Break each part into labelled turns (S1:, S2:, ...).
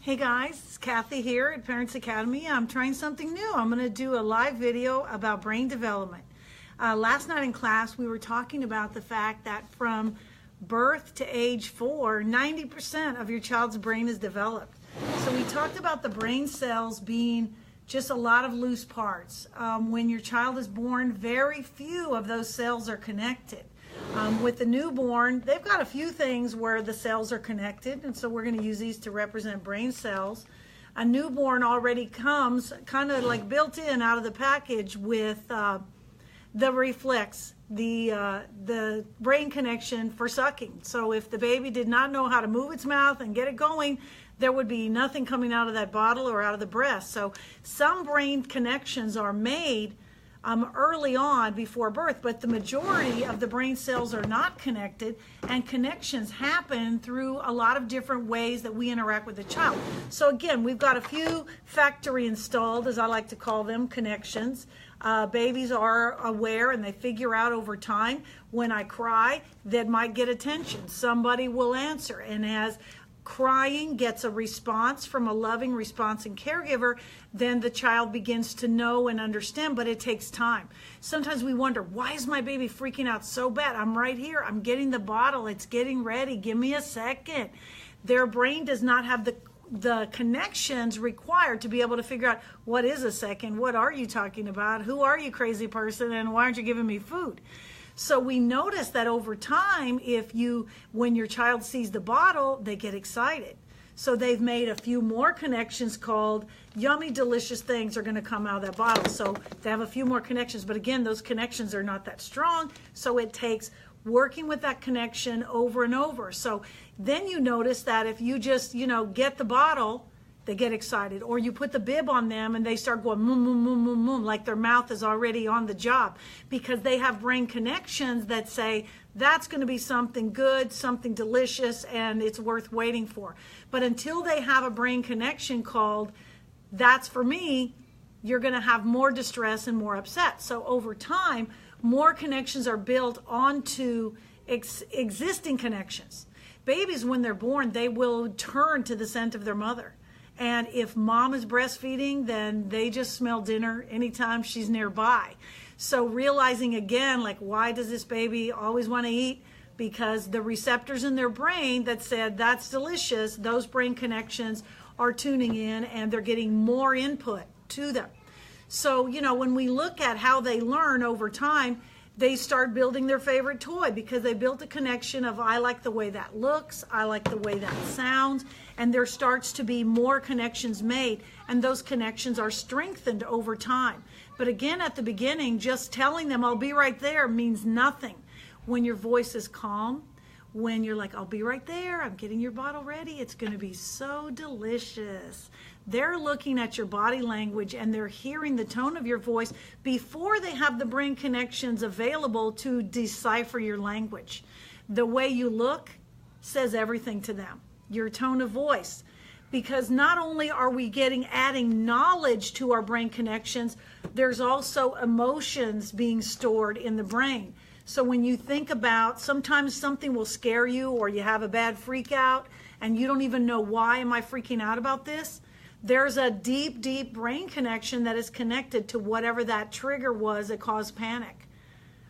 S1: Hey guys, it's Kathy here at Parents Academy. I'm trying something new. I'm going to do a live video about brain development. Last night in class we were talking about the fact that from birth to age 4, 90% of your child's brain is developed. So we talked about the brain cells being just a lot of loose parts. When your child is born, very few of those cells are connected. With the newborn, they've got a few things where the cells are connected, and so we're going to use these to represent brain cells. A newborn already comes kind of like built in out of the package with the reflex, the brain connection for sucking. So if the baby did not know how to move its mouth and get it going, there would be nothing coming out of that bottle or out of the breast. So some brain connections are made early on before birth, but the majority of the brain cells are not connected, and connections happen through a lot of different ways that we interact with the child. So again, we've got a few factory installed, as I like to call them, connections. Babies are aware and they figure out over time, when I cry, that might get attention. Somebody will answer, and as crying gets a response from a loving, responsive caregiver, then the child begins to know and understand, but it takes time. Sometimes we wonder, why is my baby freaking out so bad? I'm right here. I'm getting the bottle. It's getting ready. Give me a second. Their brain does not have the connections required to be able to figure out, what is a second? What are you talking about? Who are you, crazy person? And why aren't you giving me food? So we notice that over time, when your child sees the bottle, they get excited. So they've made a few more connections called yummy, delicious things are going to come out of that bottle. So they have a few more connections. But again, those connections are not that strong. So it takes working with that connection over and over. So then you notice that if you just, get the bottle, they get excited. Or you put the bib on them and they start going moom, moom, moom, moom, moom, like their mouth is already on the job, because they have brain connections that say that's going to be something good, something delicious, and it's worth waiting for. But until they have a brain connection called that's for me, you're going to have more distress and more upset. So over time, more connections are built onto existing connections. Babies, when they're born, they will turn to the scent of their mother. And if mom is breastfeeding, then they just smell dinner anytime she's nearby. So realizing again, like, why does this baby always want to eat? Because the receptors in their brain that said that's delicious, those brain connections are tuning in and they're getting more input to them. So, when we look at how they learn over time, they start building their favorite toy because they built a connection of, I like the way that looks, I like the way that sounds, and there starts to be more connections made, and those connections are strengthened over time. But again, at the beginning, just telling them, I'll be right there, means nothing. When your voice is calm, when you're like, I'll be right there, I'm getting your bottle ready, it's going to be so delicious. They're looking at your body language and they're hearing the tone of your voice before they have the brain connections available to decipher your language. The way you look says everything to them. Your tone of voice. Because not only are we adding knowledge to our brain connections, there's also emotions being stored in the brain. So when you think about, sometimes something will scare you, or you have a bad freak out and you don't even know, why am I freaking out about this? There's a deep, deep brain connection that is connected to whatever that trigger was that caused panic.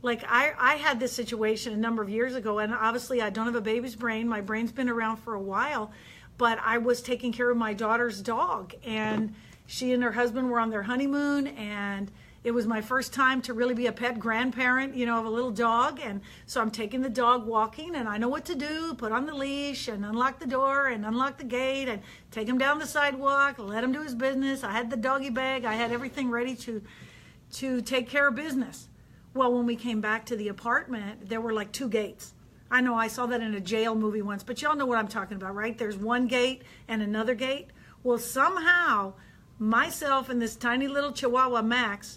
S1: Like I had this situation a number of years ago, and obviously I don't have a baby's brain. My brain's been around for a while, but I was taking care of my daughter's dog, and she and her husband were on their honeymoon, and it was my first time to really be a pet grandparent, of a little dog. And so I'm taking the dog walking, and I know what to do, put on the leash and unlock the door and unlock the gate and take him down the sidewalk, let him do his business. I had the doggy bag. I had everything ready to take care of business. Well, when we came back to the apartment, there were like 2 gates. I know I saw that in a jail movie once, but y'all know what I'm talking about, right? There's one gate and another gate. Well, somehow myself and this tiny little Chihuahua Max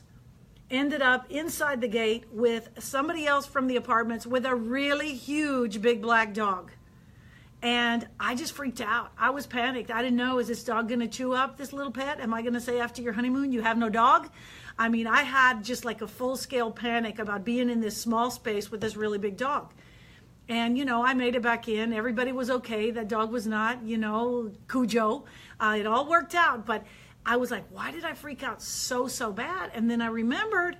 S1: ended up inside the gate with somebody else from the apartments with a really huge big black dog. And I just freaked out. I was panicked. I didn't know, is this dog going to chew up this little pet? Am I going to say after your honeymoon you have no dog? I mean, I had just like a full-scale panic about being in this small space with this really big dog. And, I made it back in. Everybody was okay. That dog was not, Cujo. It all worked out. But I was like, why did I freak out so bad? And then I remembered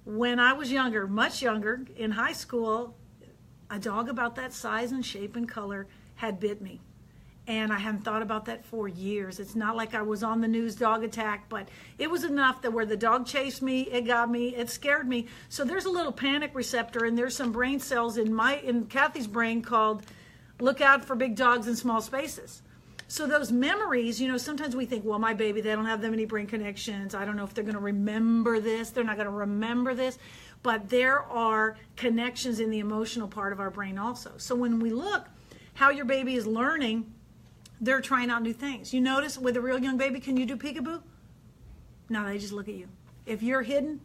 S1: when I was younger, much younger, in high school, a dog about that size and shape and color had bit me. And I hadn't thought about that for years. It's not like I was on the news dog attack, but it was enough that where the dog chased me, it got me, it scared me. So there's a little panic receptor, and there's some brain cells in Kathy's brain called look out for big dogs in small spaces. So those memories, sometimes we think, well, my baby, they don't have that many brain connections. I don't know if they're going to remember this. They're not going to remember this. But there are connections in the emotional part of our brain also. So when we look how your baby is learning, they're trying out new things. You notice with a real young baby, can you do peekaboo? No, they just look at you. If you're hidden,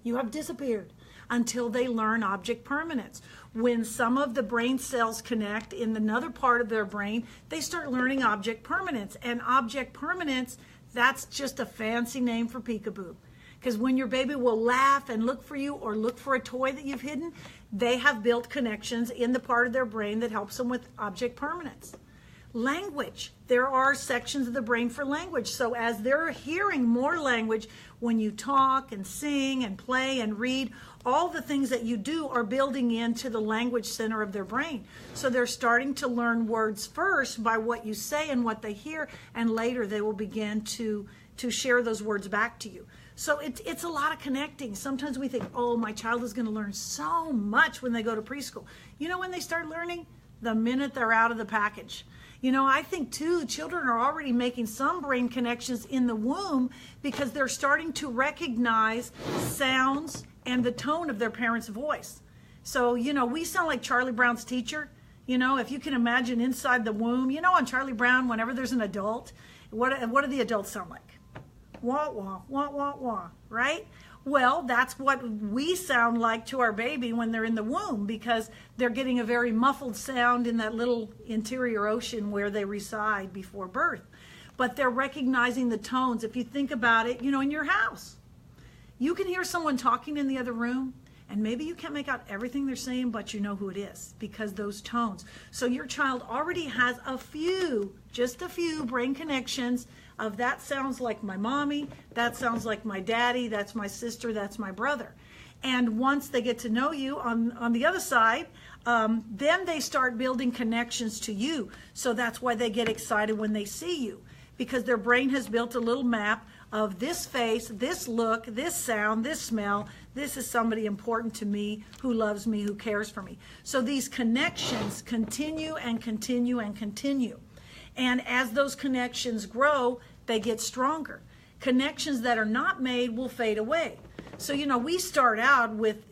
S1: you have disappeared until they learn object permanence. When some of the brain cells connect in another part of their brain, they start learning object permanence. And object permanence, that's just a fancy name for peekaboo. Because when your baby will laugh and look for you or look for a toy that you've hidden, they have built connections in the part of their brain that helps them with object permanence. Language. There are sections of the brain for language. So as they're hearing more language, when you talk and sing and play and read, all the things that you do are building into the language center of their brain. So they're starting to learn words first by what you say and what they hear, and later they will begin to share those words back to you. So it's a lot of connecting. Sometimes we think, oh, my child is going to learn so much when they go to preschool. You know when they start learning? The minute they're out of the package. I think too, children are already making some brain connections in the womb because they're starting to recognize sounds and the tone of their parents' voice. So, we sound like Charlie Brown's teacher. If you can imagine inside the womb, on Charlie Brown, whenever there's an adult, what do the adults sound like? Wah, wah, wah, wah, wah, right? Well, that's what we sound like to our baby when they're in the womb, because they're getting a very muffled sound in that little interior ocean where they reside before birth. But they're recognizing the tones. If you think about it, in your house, you can hear someone talking in the other room, and maybe you can't make out everything they're saying, but you know who it is because those tones. So your child already has just a few brain connections of that sounds like my mommy, that sounds like my daddy, that's my sister, that's my brother. And once they get to know you on the other side, then they start building connections to you. So that's why they get excited when they see you, because their brain has built a little map of this face, this look, this sound, this smell. This is somebody important to me, who loves me, who cares for me. So these connections continue and continue and continue. And as those connections grow, they get stronger. Connections that are not made will fade away. So, we start out with,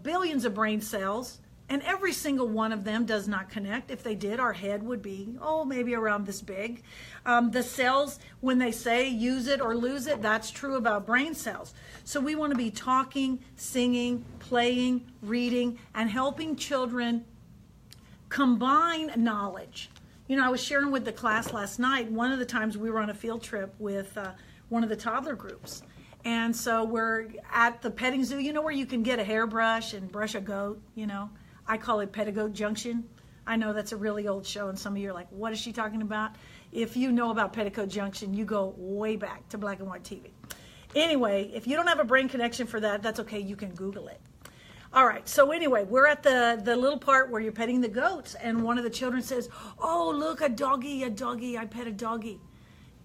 S1: billions of brain cells, and every single one of them does not connect. If they did, our head would be, maybe around this big. The cells, when they say use it or lose it, that's true about brain cells. So we want to be talking, singing, playing, reading, and helping children combine knowledge. I was sharing with the class last night, one of the times we were on a field trip with one of the toddler groups. And so we're at the petting zoo, where you can get a hairbrush and brush a goat, I call it Pet-A-Goat Junction. I know that's a really old show, and some of you are like, what is she talking about? If you know about Pet-A-Goat Junction, you go way back to black and white TV. Anyway, if you don't have a brain connection for that, that's okay. You can Google it. All right, so anyway, we're at the little part where you're petting the goats, and one of the children says, oh, look, a doggy, I pet a doggy.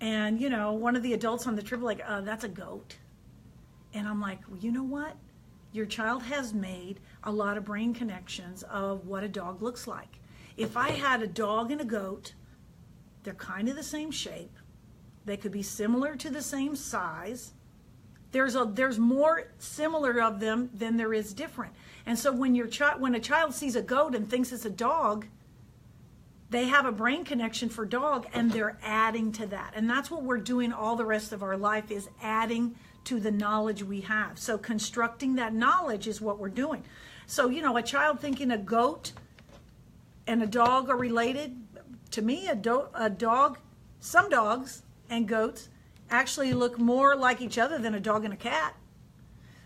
S1: And, one of the adults on the trip like, that's a goat. And I'm like, well, you know what? Your child has made a lot of brain connections of what a dog looks like. If I had a dog and a goat, they're kind of the same shape. They could be similar to the same size. There's more similar of them than there is different. And so when a child sees a goat and thinks it's a dog, they have a brain connection for dog, and they're adding to that. And that's what we're doing all the rest of our life, is adding to the knowledge we have. So constructing that knowledge is what we're doing. So, a child thinking a goat and a dog are related, to me, a dog, some dogs and goats actually look more like each other than a dog and a cat.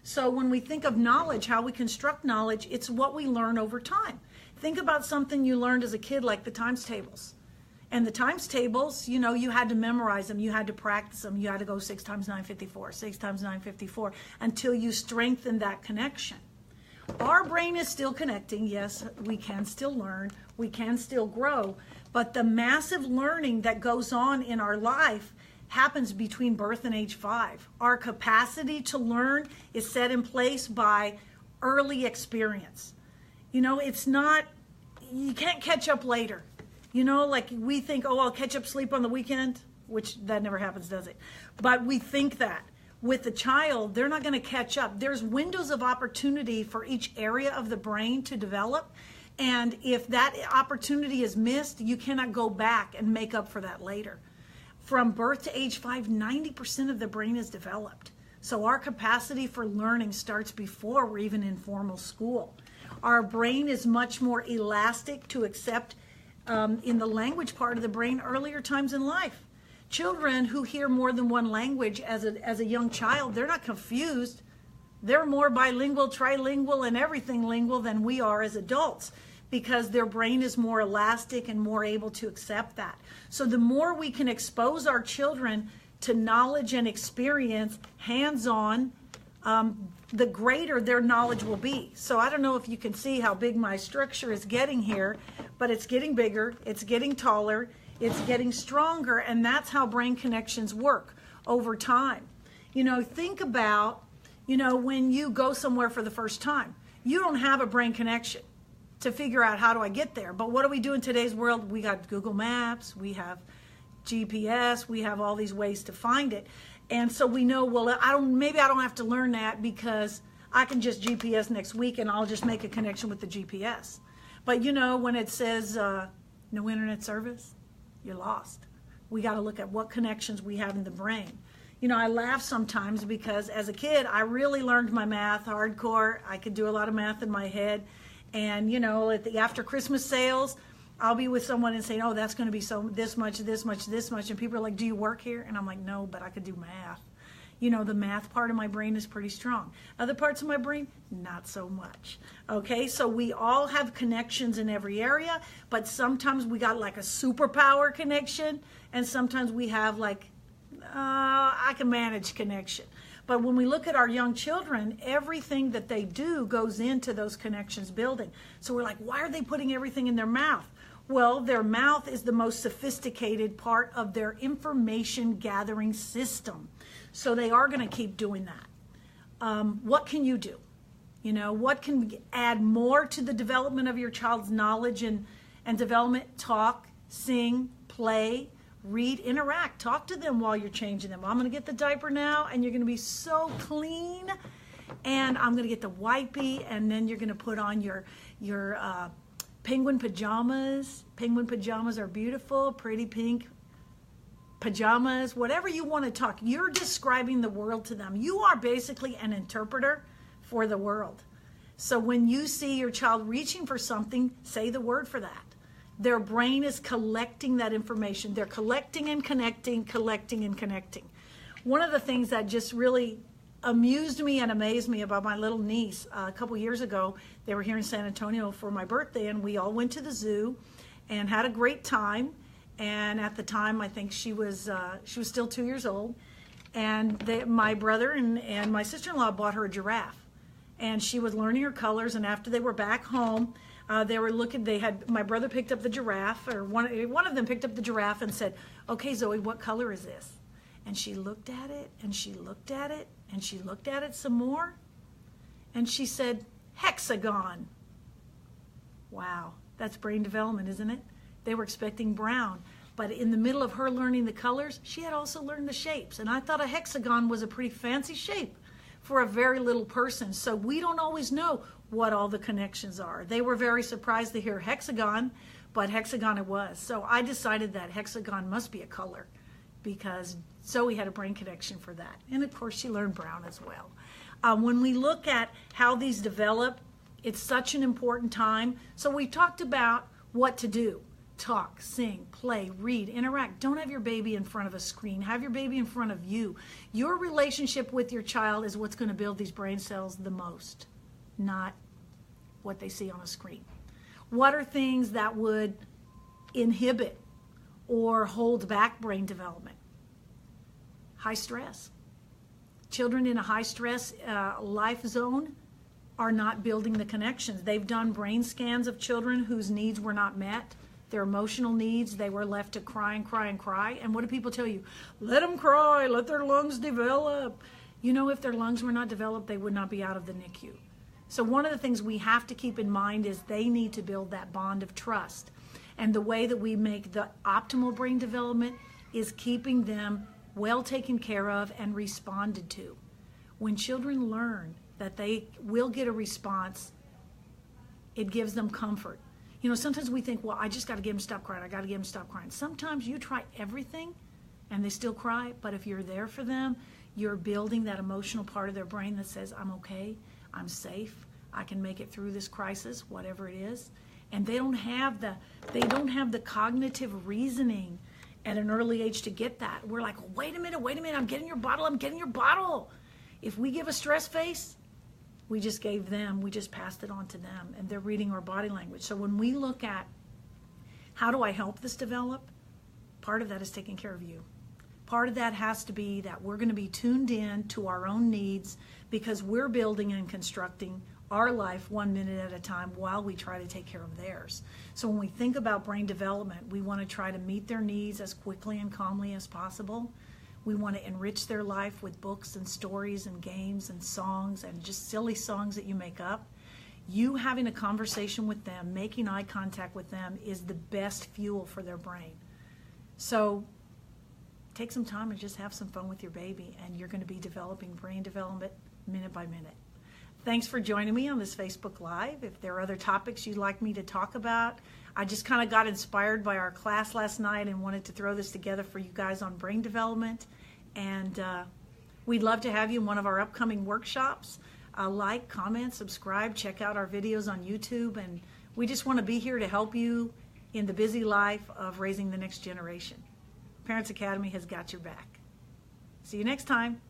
S1: So when we think of knowledge, how we construct knowledge, it's what we learn over time. Think about something you learned as a kid, like the times tables. And the times tables, you know, you had to memorize them, you had to practice them, you had to go 6 times 954, 6 times 954, until you strengthen that connection. Our brain is still connecting. Yes, we can still learn, we can still grow, but the massive learning that goes on in our life happens between birth and age 5. Our capacity to learn is set in place by early experience. You know, it's not, you can't catch up later. You know, like we think, oh, I'll catch up sleep on the weekend, which that never happens, does it? But we think that. With the child, they're not going to catch up. There's windows of opportunity for each area of the brain to develop. And if that opportunity is missed, you cannot go back and make up for that later. From birth to age 5, 90% of the brain is developed. So our capacity for learning starts before we're even in formal school. Our brain is much more elastic to accept in the language part of the brain earlier times in life. Children who hear more than one language as a young child, they're not confused. They're more bilingual, trilingual, and everything lingual than we are as adults, because their brain is more elastic and more able to accept that. So the more we can expose our children to knowledge and experience hands-on, the greater their knowledge will be. So I don't know if you can see how big my structure is getting here, but it's getting bigger, it's getting taller, it's getting stronger, and that's how brain connections work over time. You know, think about, you know, when you go somewhere for the first time, you don't have a brain connection to figure out how do I get there. But what do we do in today's world? We got Google Maps, we have GPS, we have all these ways to find it. And so we know, well, maybe I don't have to learn that because I can just GPS next week and I'll just make a connection with the GPS. But you know, when it says no internet service, you're lost. We got to look at what connections we have in the brain. You know, I laugh sometimes because as a kid, I really learned my math hardcore. I could do a lot of math in my head. And, you know, at the after Christmas sales, I'll be with someone and say, oh, that's going to be so this much, this much, this much. And people are like, do you work here? And I'm like, no, but I could do math. You know, the math part of my brain is pretty strong. Other parts of my brain, not so much. Okay, so we all have connections in every area, but sometimes we got like a superpower connection, and sometimes we have like, I can manage connection. But when we look at our young children, everything that they do goes into those connections building. So we're like, why are they putting everything in their mouth? Well, their mouth is the most sophisticated part of their information gathering system. So they are going to keep doing that. What can you do? You know, what can add more to the development of your child's knowledge and development? Talk, sing, play, read, interact. Talk to them while you're changing them. I'm going to get the diaper now, and you're going to be so clean. And I'm going to get the wipey, and then you're going to put on your penguin pajamas. Penguin pajamas are beautiful, pretty pink pajamas, whatever you want to talk. You're describing the world to them. You are basically an interpreter for the world. So when you see your child reaching for something, say the word for that. Their brain is collecting that information. They're collecting and connecting, collecting and connecting. One of the things that just really amused me and amazed me about my little niece, a couple years ago, they were here in San Antonio for my birthday, and we all went to the zoo and had a great time. And at the time, I think she was still 2 years old. And my brother and my sister-in-law bought her a giraffe. And she was learning her colors. And after they were back home, they were looking. My brother picked up the giraffe, or one of them picked up the giraffe and said, "Okay, Zoe, what color is this?" And she looked at it, and she looked at it, and she looked at it some more. And she said, "Hexagon." Wow, that's brain development, isn't it? They were expecting brown, but in the middle of her learning the colors, she had also learned the shapes. And I thought a hexagon was a pretty fancy shape for a very little person. So we don't always know what all the connections are. They were very surprised to hear hexagon, but hexagon it was. So I decided that hexagon must be a color, because Zoe had a brain connection for that. And of course, she learned brown as well. When we look at how these develop, it's such an important time. So we talked about what to do. Talk, sing, play, read, interact. Don't have your baby in front of a screen. Have your baby in front of you. Your relationship with your child is what's going to build these brain cells the most, not what they see on a screen. What are things that would inhibit or hold back brain development? High stress. Children in a high stress life zone are not building the connections. They've done brain scans of children whose needs were not met, their emotional needs. They were left to cry and cry and cry. And what do people tell you? Let them cry, let their lungs develop. You know, if their lungs were not developed, they would not be out of the NICU. So one of the things we have to keep in mind is they need to build that bond of trust. And the way that we make the optimal brain development is keeping them well taken care of and responded to. When children learn that they will get a response, it gives them comfort. You know, sometimes we think, well, I just got to get them to stop crying. I got to get them to stop crying. Sometimes you try everything and they still cry, but if you're there for them, you're building that emotional part of their brain that says, I'm okay, I'm safe, I can make it through this crisis, whatever it is. And they don't have the cognitive reasoning at an early age to get that. We're like, wait a minute, I'm getting your bottle. If we give a stress face, we just passed it on to them, and they're reading our body language. So when we look at how do I help this develop, part of that is taking care of you. Part of that has to be that we're going to be tuned in to our own needs because we're building and constructing our life 1 minute at a time while we try to take care of theirs. So when we think about brain development, we want to try to meet their needs as quickly and calmly as possible. We want to enrich their life with books and stories and games and songs and just silly songs that you make up. You having a conversation with them, making eye contact with them is the best fuel for their brain. So take some time and just have some fun with your baby, and you're going to be developing brain development minute by minute. Thanks for joining me on this Facebook Live. If there are other topics you'd like me to talk about, I just kind of got inspired by our class last night and wanted to throw this together for you guys on brain development. And we'd love to have you in one of our upcoming workshops. Like, comment, subscribe, check out our videos on YouTube. And we just want to be here to help you in the busy life of raising the next generation. Parents Academy has got your back. See you next time.